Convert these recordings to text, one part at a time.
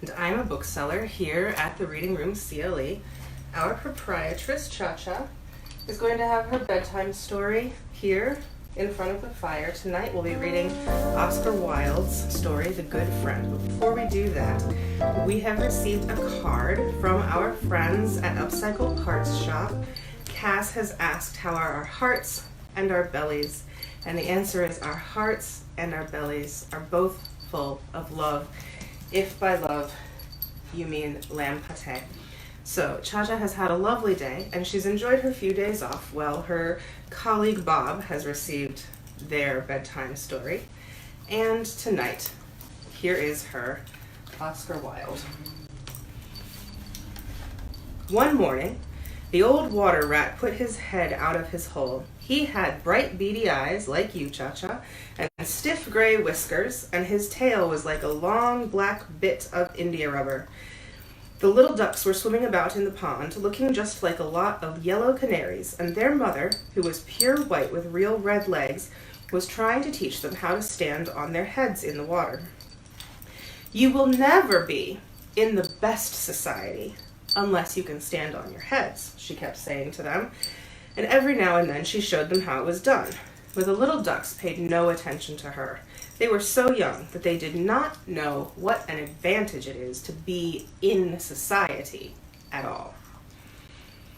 And I'm a bookseller here at the Reading Room CLE. Our proprietress, Cha-Cha, is going to have her bedtime story here in front of the fire. Tonight we'll be reading Oscar Wilde's story, The Good Friend. But before we do that, we have received a card from our friends at Upcycle Parts Shop. Cass has asked how are our hearts and our bellies, and the answer is our hearts and our bellies are both full of love, if by love you mean lamb pate. So Cha-Cha has had a lovely day, and she's enjoyed her few days off while her colleague Bob has received their bedtime story. And tonight, here is her Oscar Wilde. One morning, the old water rat put his head out of his hole. He had bright beady eyes, like you, Cha-Cha, and stiff gray whiskers, and his tail was like a long black bit of India rubber. The little ducks were swimming about in the pond, looking just like a lot of yellow canaries, and their mother, who was pure white with real red legs, was trying to teach them how to stand on their heads in the water. You will never be in the best society unless you can stand on your heads, she kept saying to them, and every now and then she showed them how it was done. But the little ducks paid no attention to her. They were so young that they did not know what an advantage it is to be in society at all.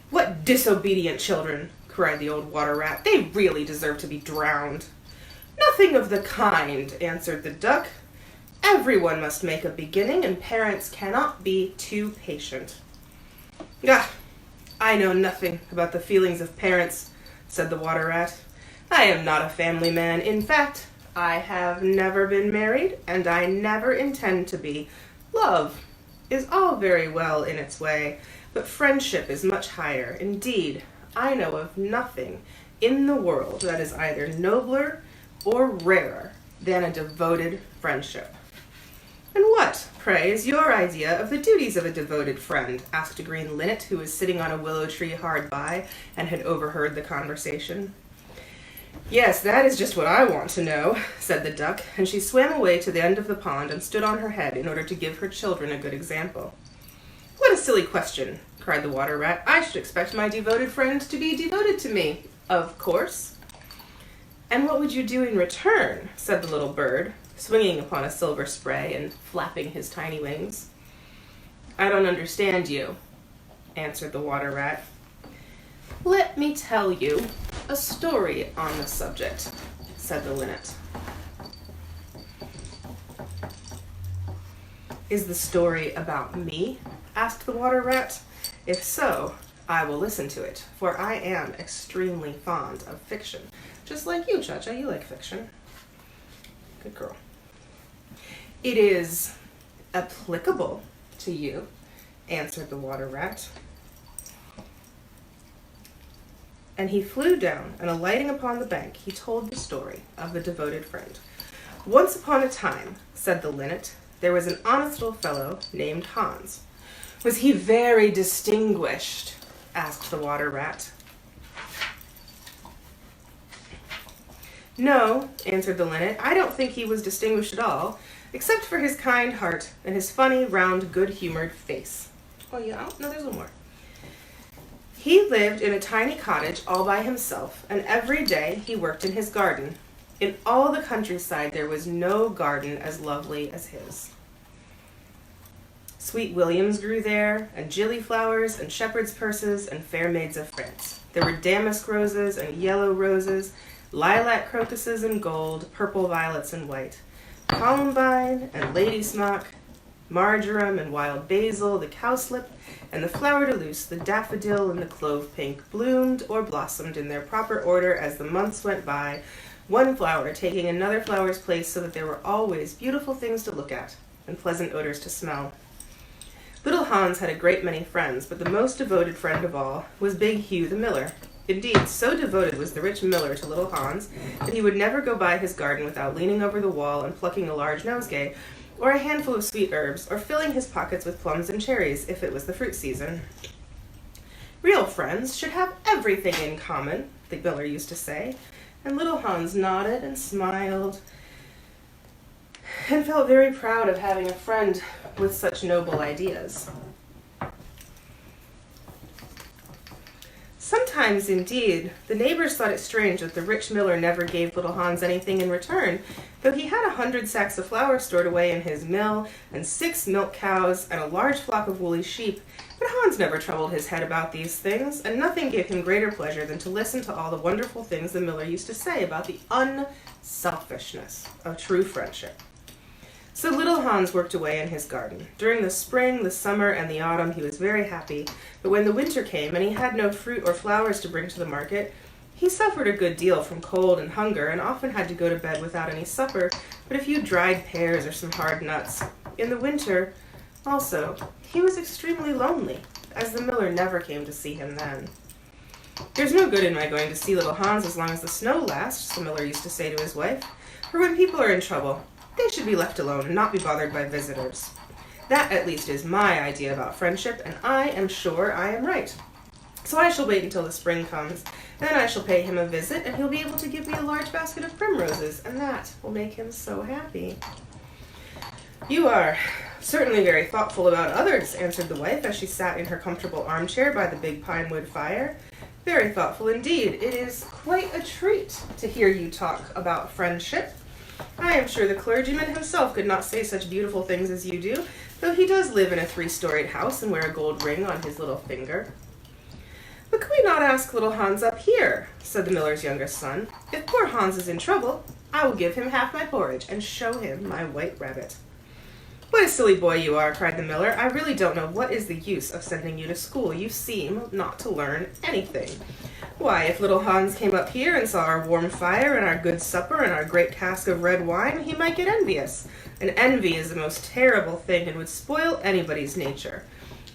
"What disobedient children!" cried the old water rat. "They really deserve to be drowned." "Nothing of the kind," answered the duck. "Everyone must make a beginning, and parents cannot be too patient." "Ah, I know nothing about the feelings of parents," said the water rat. "I am not a family man. In fact, I have never been married, and I never intend to be. Love is all very well in its way, but friendship is much higher. Indeed, I know of nothing in the world that is either nobler or rarer than a devoted friendship." "And what, pray, is your idea of the duties of a devoted friend?" asked a green linnet who was sitting on a willow tree hard by and had overheard the conversation. "Yes, that is just what I want to know," said the duck, and she swam away to the end of the pond and stood on her head in order to give her children a good example. "What a silly question," cried the water rat. "I should expect my devoted friend to be devoted to me, of course." "And what would you do in return?" said the little bird, swinging upon a silver spray and flapping his tiny wings. "I don't understand you," answered the water rat. "Let me tell you a story on the subject," said the linnet. "Is the story about me?" asked the water rat. "If so, I will listen to it, for I am extremely fond of fiction. Just like you, Cha-Cha, you like fiction. Good girl." "It is applicable to you," answered the water rat. And he flew down, and alighting upon the bank, he told the story of the devoted friend. "Once upon a time," said the linnet, "there was an honest little fellow named Hans." "Was he very distinguished?" asked the water rat. "No," answered the linnet, "I don't think he was distinguished at all, except for his kind heart and his funny, round, good-humored face." Oh, yeah? No, there's one more. "He lived in a tiny cottage all by himself, and every day he worked in his garden. In all the countryside there was no garden as lovely as his. Sweet williams grew there, and gillyflowers, and shepherd's purses, and fair maids of France. There were damask roses and yellow roses, lilac crocuses and gold, purple violets and white, columbine and lady smock, marjoram and wild basil, the cowslip, and the flower de luce, the daffodil and the clove pink, bloomed or blossomed in their proper order as the months went by, one flower taking another flower's place, so that there were always beautiful things to look at and pleasant odors to smell. Little Hans had a great many friends, but the most devoted friend of all was Big Hugh the miller. Indeed, so devoted was the rich miller to little Hans that he would never go by his garden without leaning over the wall and plucking a large nosegay, or a handful of sweet herbs, or filling his pockets with plums and cherries if it was the fruit season. "Real friends should have everything in common," the miller used to say, and little Hans nodded and smiled and felt very proud of having a friend with such noble ideas. Sometimes, indeed, the neighbors thought it strange that the rich miller never gave little Hans anything in return, though he had 100 sacks of flour stored away in his mill, and 6 milk cows, and a large flock of woolly sheep. But Hans never troubled his head about these things, and nothing gave him greater pleasure than to listen to all the wonderful things the miller used to say about the unselfishness of true friendship. So little Hans worked away in his garden. During the spring, the summer, and the autumn he was very happy, but when the winter came and he had no fruit or flowers to bring to the market, he suffered a good deal from cold and hunger, and often had to go to bed without any supper, but a few dried pears or some hard nuts. In the winter, also, he was extremely lonely, as the miller never came to see him then. "There's no good in my going to see little Hans as long as the snow lasts," the miller used to say to his wife, "for when people are in trouble, they should be left alone and not be bothered by visitors. That, at least, is my idea about friendship, and I am sure I am right. So I shall wait until the spring comes. Then I shall pay him a visit, and he'll be able to give me a large basket of primroses, and that will make him so happy." "You are certainly very thoughtful about others," answered the wife as she sat in her comfortable armchair by the big pine wood fire. "Very thoughtful indeed. It is quite a treat to hear you talk about friendship. I am sure the clergyman himself could not say such beautiful things as you do, though he does live in a 3-storied house and wear a gold ring on his little finger." "But could we not ask little Hans up here?" said the miller's youngest son. "If poor Hans is in trouble, I will give him half my porridge and show him my white rabbit." "What a silly boy you are," cried the miller. "I really don't know what is the use of sending you to school. You seem not to learn anything. Why, if little Hans came up here and saw our warm fire and our good supper and our great cask of red wine, he might get envious. And envy is the most terrible thing and would spoil anybody's nature.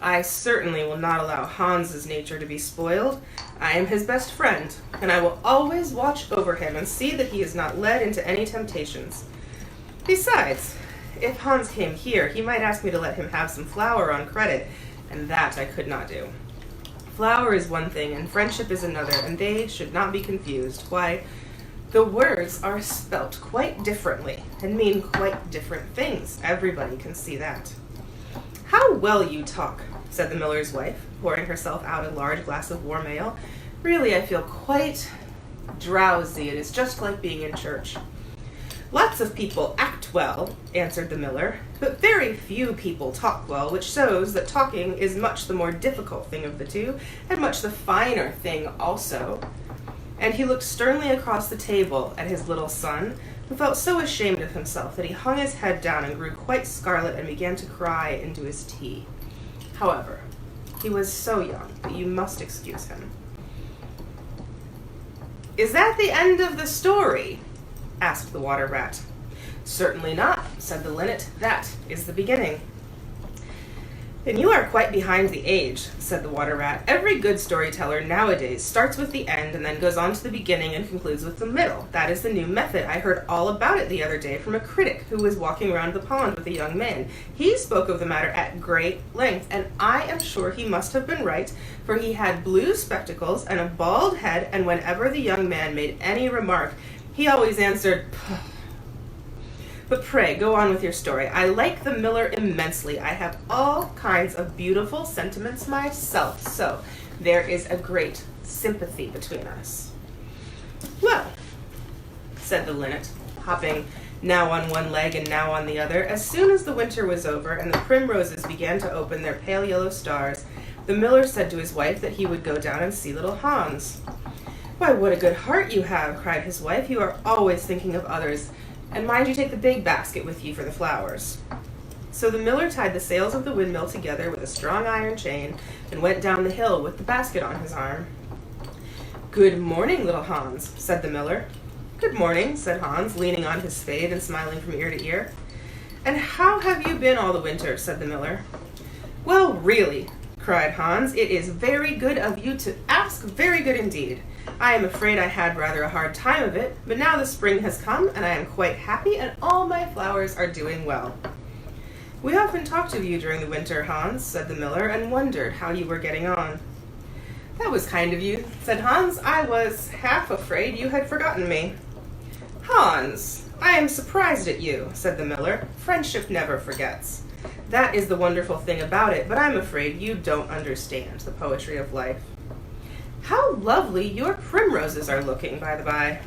I certainly will not allow Hans's nature to be spoiled. I am his best friend, and I will always watch over him and see that he is not led into any temptations. Besides, if Hans came here, he might ask me to let him have some flour on credit, and that I could not do. Flour is one thing, and friendship is another, and they should not be confused. Why, the words are spelt quite differently, and mean quite different things. Everybody can see that." "How well you talk," said the miller's wife, pouring herself out a large glass of warm ale. "Really, I feel quite drowsy. It is just like being in church." "Lots of people act well," answered the miller, "but very few people talk well, which shows that talking is much the more difficult thing of the two, and much the finer thing also." And he looked sternly across the table at his little son, who felt so ashamed of himself that he hung his head down and grew quite scarlet and began to cry into his tea. However, he was so young that you must excuse him. "Is that the end of the story?" asked the water rat. "Certainly not," said the linnet. "That is the beginning." "Then you are quite behind the age," said the water rat. "Every good storyteller nowadays starts with the end and then goes on to the beginning and concludes with the middle. That is the new method. I heard all about it the other day from a critic who was walking around the pond with a young man. He spoke of the matter at great length, and I am sure he must have been right, for he had blue spectacles and a bald head, and whenever the young man made any remark, he always answered, 'Puh.' But pray, go on with your story. I like the miller immensely. I have all kinds of beautiful sentiments myself, so there is a great sympathy between us." "Well," said the linnet, hopping now on one leg and now on the other, "as soon as the winter was over and the primroses began to open their pale yellow stars, the miller said to his wife that he would go down and see little Hans." "Why, what a good heart you have," cried his wife. "You are always thinking of others. And mind you take the big basket with you for the flowers." So the miller tied the sails of the windmill together with a strong iron chain and went down the hill with the basket on his arm. "Good morning, little Hans," said the miller. "Good morning," said Hans, leaning on his spade and smiling from ear to ear. "And how have you been all the winter?" said the miller. "Well, really," cried Hans, "it is very good of you to ask, very good indeed. I am afraid I had rather a hard time of it, but now the spring has come, and I am quite happy, and all my flowers are doing well." "We often talked of you during the winter, Hans," said the miller, "and wondered how you were getting on." "That was kind of you," said Hans. "I was half afraid you had forgotten me." Hans, I am surprised at you, said the miller. Friendship never forgets. That is the wonderful thing about it, but I'm afraid you don't understand the poetry of life. How lovely your primroses are looking, by the by.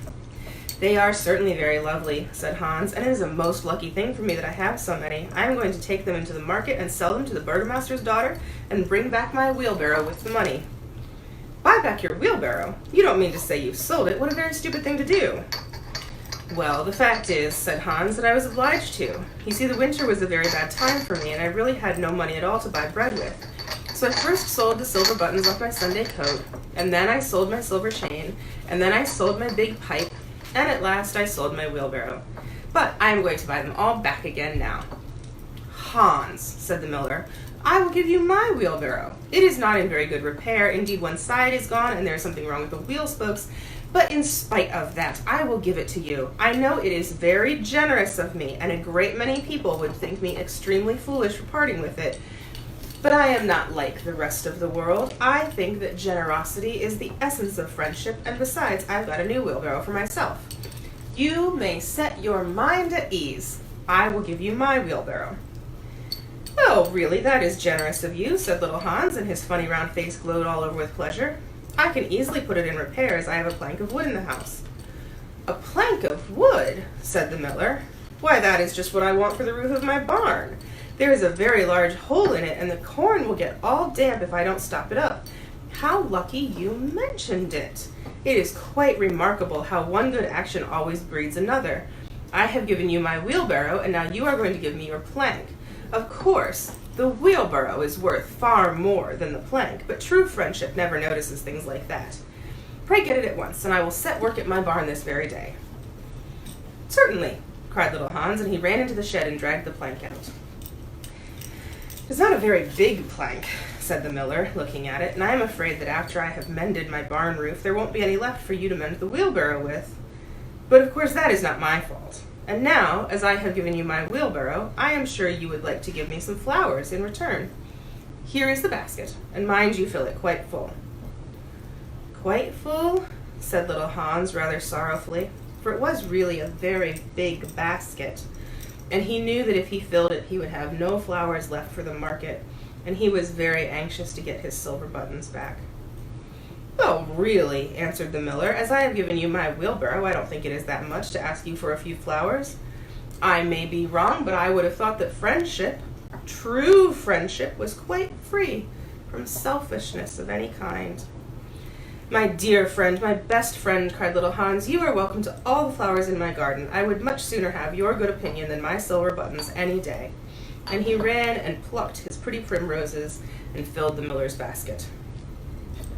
They are certainly very lovely, said Hans, and it is a most lucky thing for me that I have so many. I am going to take them into the market and sell them to the burgomaster's daughter and bring back my wheelbarrow with the money. Buy back your wheelbarrow? You don't mean to say you sold it. What a very stupid thing to do. Well, the fact is, said Hans, that I was obliged to. You see, the winter was a very bad time for me, and I really had no money at all to buy bread with. So I first sold the silver buttons off my Sunday coat, and then I sold my silver chain, and then I sold my big pipe, and at last I sold my wheelbarrow. But I am going to buy them all back again now. Hans, said the miller, I will give you my wheelbarrow. It is not in very good repair. Indeed, one side is gone, and there is something wrong with the wheel spokes. But in spite of that, I will give it to you. I know it is very generous of me, and a great many people would think me extremely foolish for parting with it. But I am not like the rest of the world. I think that generosity is the essence of friendship, and besides, I've got a new wheelbarrow for myself. You may set your mind at ease. I will give you my wheelbarrow. Oh, really, that is generous of you, said little Hans, and his funny round face glowed all over with pleasure. I can easily put it in repair, as I have a plank of wood in the house. A plank of wood, said the miller. Why, that is just what I want for the roof of my barn. There is a very large hole in it, and the corn will get all damp if I don't stop it up. How lucky you mentioned it. It is quite remarkable how one good action always breeds another. I have given you my wheelbarrow, and now you are going to give me your plank. Of course, the wheelbarrow is worth far more than the plank, but true friendship never notices things like that. Pray get it at once, and I will set work at my barn this very day. Certainly, cried little Hans, and he ran into the shed and dragged the plank out. It's not a very big plank, said the miller, looking at it, and I am afraid that after I have mended my barn roof, there won't be any left for you to mend the wheelbarrow with. But of course that is not my fault. And now, as I have given you my wheelbarrow, I am sure you would like to give me some flowers in return. Here is the basket, and mind you fill it quite full. Quite full? Said little Hans rather sorrowfully, for it was really a very big basket, and he knew that if he filled it, he would have no flowers left for the market, and he was very anxious to get his silver buttons back. Oh, really, answered the miller, as I have given you my wheelbarrow, I don't think it is that much to ask you for a few flowers. I may be wrong, but I would have thought that friendship, true friendship, was quite free from selfishness of any kind. My dear friend, my best friend, cried little Hans, you are welcome to all the flowers in my garden. I would much sooner have your good opinion than my silver buttons any day. And he ran and plucked his pretty primroses and filled the miller's basket.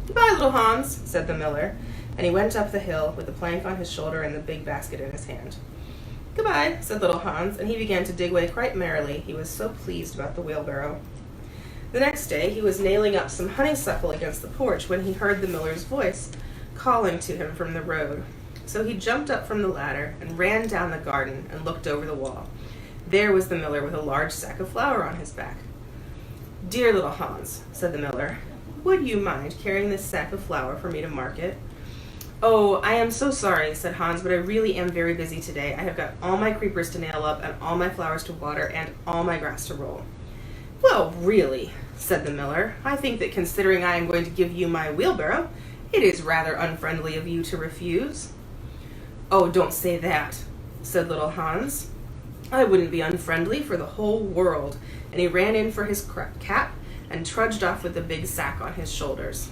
Goodbye, little Hans, said the miller, and he went up the hill with the plank on his shoulder and the big basket in his hand. Goodbye, said little Hans, and he began to dig away quite merrily. He was so pleased about the wheelbarrow. The next day he was nailing up some honeysuckle against the porch when he heard the miller's voice calling to him from the road. So he jumped up from the ladder and ran down the garden and looked over the wall. There was the miller with a large sack of flour on his back. Dear little Hans, said the miller, would you mind carrying this sack of flour for me to market? Oh, I am so sorry, said Hans, but I really am very busy today. I have got all my creepers to nail up and all my flowers to water and all my grass to roll. Well, really, said the miller, I think that considering I am going to give you my wheelbarrow, it is rather unfriendly of you to refuse. Oh, don't say that, said little Hans. I wouldn't be unfriendly for the whole world, and he ran in for his cap and trudged off with the big sack on his shoulders.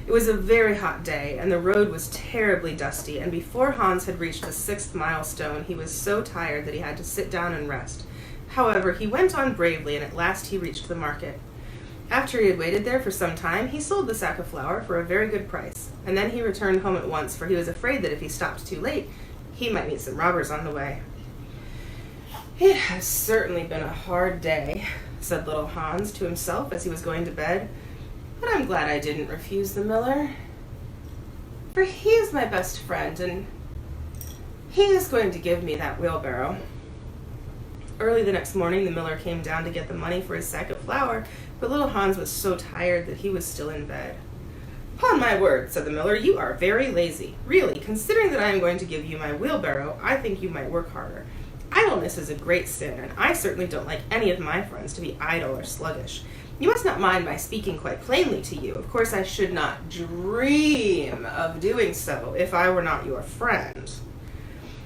It was a very hot day, and the road was terribly dusty, and before Hans had reached the 6th milestone, he was so tired that he had to sit down and rest. However, he went on bravely, and at last he reached the market. After he had waited there for some time, he sold the sack of flour for a very good price, and then he returned home at once, for he was afraid that if he stopped too late, he might meet some robbers on the way. It has certainly been a hard day, said little Hans to himself as he was going to bed, but I'm glad I didn't refuse the miller, for he is my best friend, and he is going to give me that wheelbarrow. Early the next morning, the miller came down to get the money for his sack of flour, but little Hans was so tired that he was still in bed. "Upon my word," said the miller, "you are very lazy. Really, considering that I am going to give you my wheelbarrow, I think you might work harder. Idleness is a great sin, and I certainly don't like any of my friends to be idle or sluggish. You must not mind my speaking quite plainly to you. Of course, I should not dream of doing so if I were not your friend.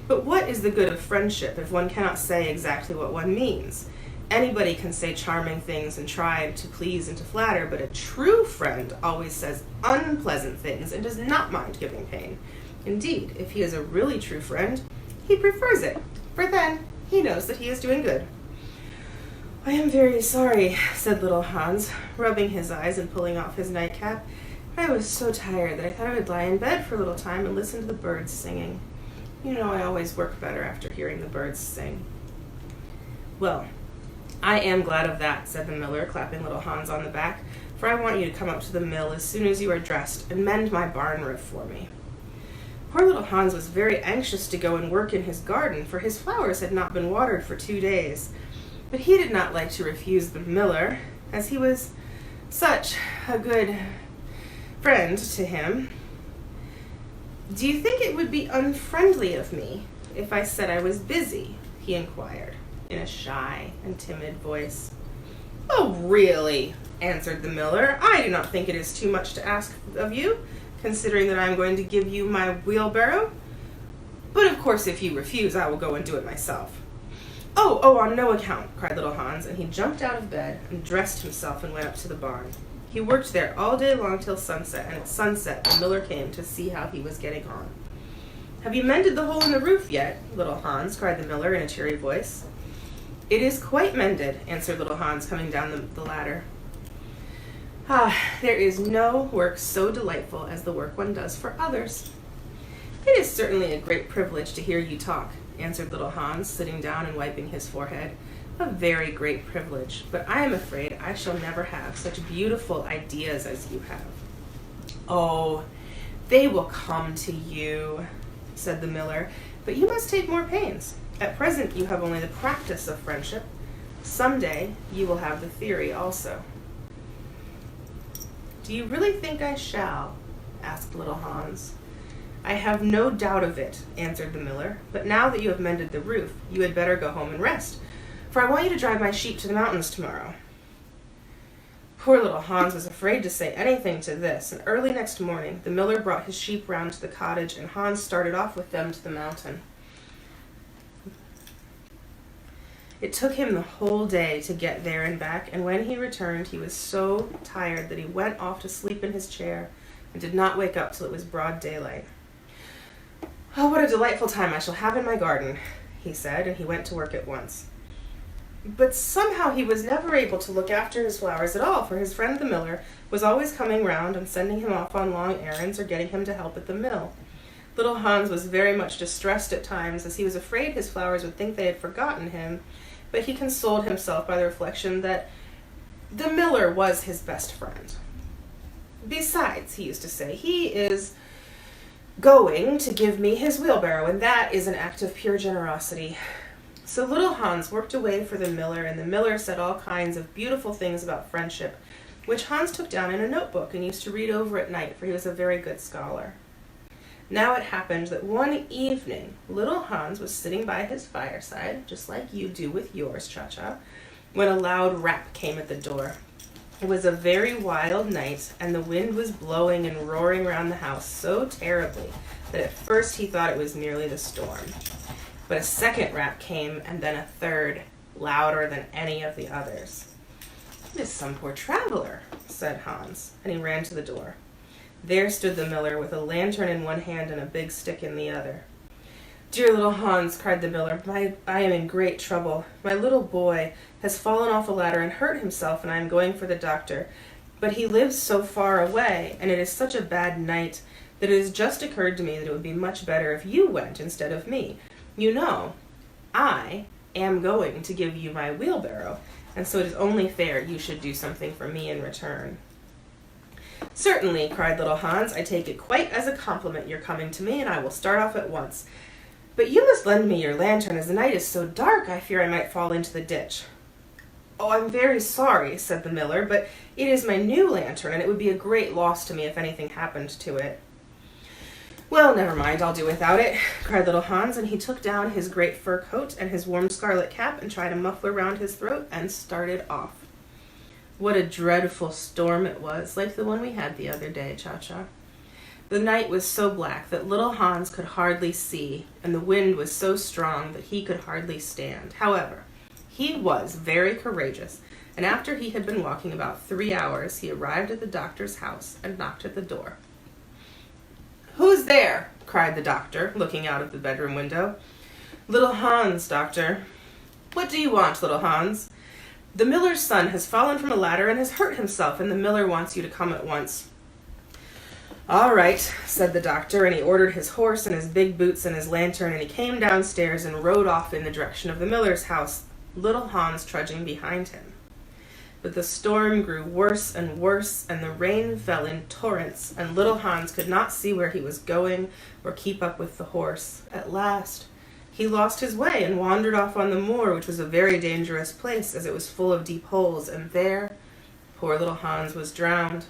But what is the good of friendship if one cannot say exactly what one means? Anybody can say charming things and try to please and to flatter, but a true friend always says unpleasant things and does not mind giving pain. Indeed, if he is a really true friend, he prefers it, for then he knows that he is doing good." "I am very sorry," said little Hans, rubbing his eyes and pulling off his nightcap. "I was so tired that I thought I would lie in bed for a little time and listen to the birds singing. You know I always work better after hearing the birds sing." "Well, I am glad of that," said the miller, clapping little Hans on the back, "for I want you to come up to the mill as soon as you are dressed and mend my barn roof for me." Poor little Hans was very anxious to go and work in his garden, for his flowers had not been watered for 2 days. But he did not like to refuse the miller, as he was such a good friend to him. "Do you think it would be unfriendly of me if I said I was busy?" he inquired, in a shy and timid voice. "Oh, really?" answered the miller. "I do not think it is too much to ask of you, considering that I am going to give you my wheelbarrow. But of course, if you refuse, I will go and do it myself." Oh, on no account," cried little Hans, and he jumped out of bed and dressed himself and went up to the barn. He worked there all day long till sunset, and at sunset the miller came to see how he was getting on. "Have you mended the hole in the roof yet, little Hans?" cried the miller in a cheery voice. "It is quite mended," answered little Hans, coming down the ladder. "Ah, there is no work so delightful as the work one does for others." "It is certainly a great privilege to hear you talk," answered little Hans, sitting down and wiping his forehead. "A very great privilege, but I am afraid I shall never have such beautiful ideas as you have." "Oh, they will come to you," said the miller, "but you must take more pains. At present you have only the practice of friendship. Some day you will have the theory also." "Do you really think I shall?" asked little Hans. "I have no doubt of it," answered the miller, "but now that you have mended the roof, you had better go home and rest, for I want you to drive my sheep to the mountains tomorrow." Poor little Hans was afraid to say anything to this, and early next morning the miller brought his sheep round to the cottage, and Hans started off with them to the mountain. It took him the whole day to get there and back, and when he returned he was so tired that he went off to sleep in his chair and did not wake up till it was broad daylight. "Oh, what a delightful time I shall have in my garden," he said, and he went to work at once. But somehow he was never able to look after his flowers at all, for his friend the miller was always coming round and sending him off on long errands or getting him to help at the mill. Little Hans was very much distressed at times, as he was afraid his flowers would think they had forgotten him, but he consoled himself by the reflection that the miller was his best friend. "Besides," he used to say, "he is going to give me his wheelbarrow, and that is an act of pure generosity." So little Hans worked away for the miller, and the miller said all kinds of beautiful things about friendship, which Hans took down in a notebook and used to read over at night, for he was a very good scholar. Now it happened that one evening, little Hans was sitting by his fireside, just like you do with yours, Cha-Cha, when a loud rap came at the door. It was a very wild night, and the wind was blowing and roaring round the house so terribly that at first he thought it was merely the storm. But a second rap came, and then a third, louder than any of the others. "It is some poor traveler," said Hans, and he ran to the door. There stood the miller with a lantern in one hand and a big stick in the other. "Dear little Hans," cried the miller, I am in great trouble. My little boy has fallen off a ladder and hurt himself, and I am going for the doctor. But he lives so far away, and it is such a bad night, that it has just occurred to me that it would be much better if you went instead of me. You know, I am going to give you my wheelbarrow, and so it is only fair you should do something for me in return." "Certainly," cried little Hans, "I take it quite as a compliment your coming to me, and I will start off at once. But you must lend me your lantern, as the night is so dark I fear I might fall into the ditch." "Oh, I'm very sorry," said the miller, "but it is my new lantern, and it would be a great loss to me if anything happened to it." "Well, never mind, I'll do without it," cried little Hans, and he took down his great fur coat and his warm scarlet cap and tried a muffler round his throat and started off. What a dreadful storm it was, like the one we had the other day, Cha-Cha. The night was so black that little Hans could hardly see, and the wind was so strong that he could hardly stand. However, he was very courageous, and after he had been walking about 3 hours, he arrived at the doctor's house and knocked at the door. "Who's there?" cried the doctor, looking out of the bedroom window. "Little Hans, doctor." "What do you want, little Hans?" "The miller's son has fallen from a ladder and has hurt himself, and the miller wants you to come at once." "All right," said the doctor, and he ordered his horse and his big boots and his lantern, and he came downstairs and rode off in the direction of the miller's house, little Hans trudging behind him. But the storm grew worse and worse, and the rain fell in torrents, and little Hans could not see where he was going or keep up with the horse. At last, he lost his way and wandered off on the moor, which was a very dangerous place, as it was full of deep holes, and there poor little Hans was drowned.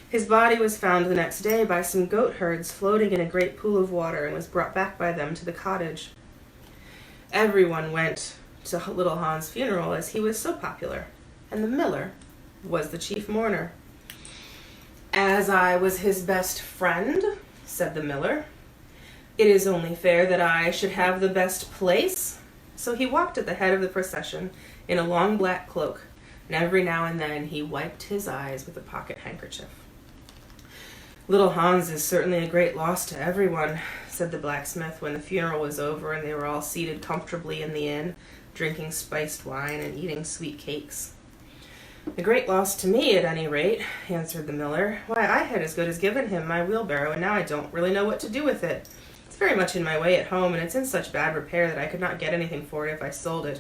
His body was found the next day by some goat herds floating in a great pool of water, and was brought back by them to the cottage. Everyone went to little Hans' funeral, as he was so popular, and the miller was the chief mourner. "As I was his best friend," said the miller, "it is only fair that I should have the best place." So he walked at the head of the procession in a long black cloak, and every now and then he wiped his eyes with a pocket handkerchief. "Little Hans is certainly a great loss to everyone," said the blacksmith when the funeral was over and they were all seated comfortably in the inn, drinking spiced wine and eating sweet cakes. "A great loss to me, at any rate," answered the miller. "Why, I had as good as given him my wheelbarrow, and now I don't really know what to do with it. It's very much in my way at home, and it's in such bad repair that I could not get anything for it if I sold it.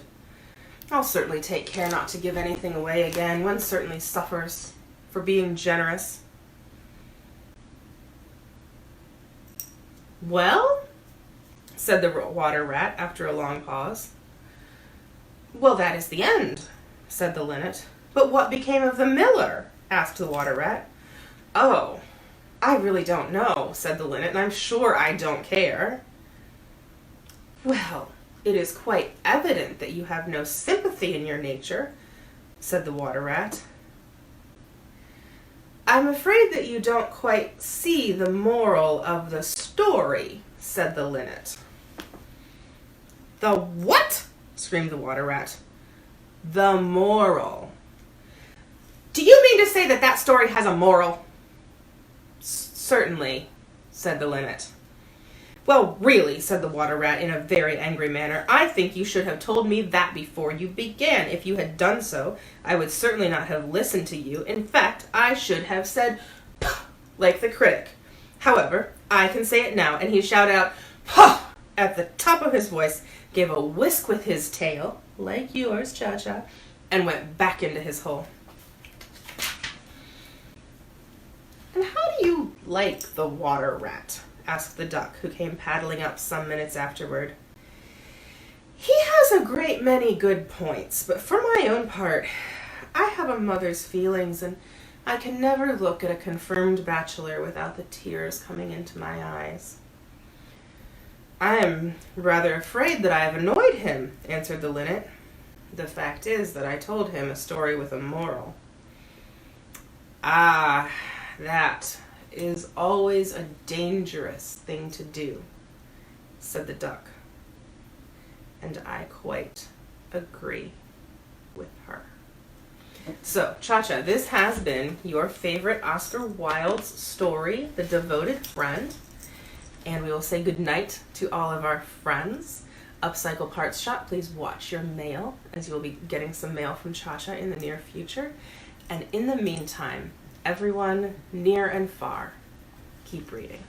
I'll certainly take care not to give anything away again. One certainly suffers for being generous." "Well?" said the water rat after a long pause. "Well, that is the end," said the linnet. "But what became of the miller?" asked the water rat. "Oh, I really don't know," said the linnet, "and I'm sure I don't care." "Well, it is quite evident that you have no sympathy in your nature," said the water rat. "I'm afraid that you don't quite see the moral of the story," said the linnet. "The what?" screamed the water rat. "The moral." "Do you mean to say that that story has a moral?" "Certainly," said the linnet. "Well, really," said the water rat in a very angry manner, "I think you should have told me that before you began. If you had done so, I would certainly not have listened to you. In fact, I should have said, 'Puh,' like the critic. However, I can say it now," and he shouted out, "Puh!" at the top of his voice, gave a whisk with his tail, like yours, Cha-Cha, and went back into his hole. "And how do you like the water rat?" asked the duck, who came paddling up some minutes afterward. "He has a great many good points, but for my own part, I have a mother's feelings, and I can never look at a confirmed bachelor without the tears coming into my eyes." "I am rather afraid that I have annoyed him," answered the linnet. "The fact is that I told him a story with a moral." "Ah, that is always a dangerous thing to do," said the duck. "And I quite agree with her." So, Cha-Cha, this has been your favorite Oscar Wilde's story, The Devoted Friend. And we will say goodnight to all of our friends. Upcycle Parts Shop, please watch your mail, as you will be getting some mail from Cha-Cha in the near future. And in the meantime, everyone near and far, keep reading.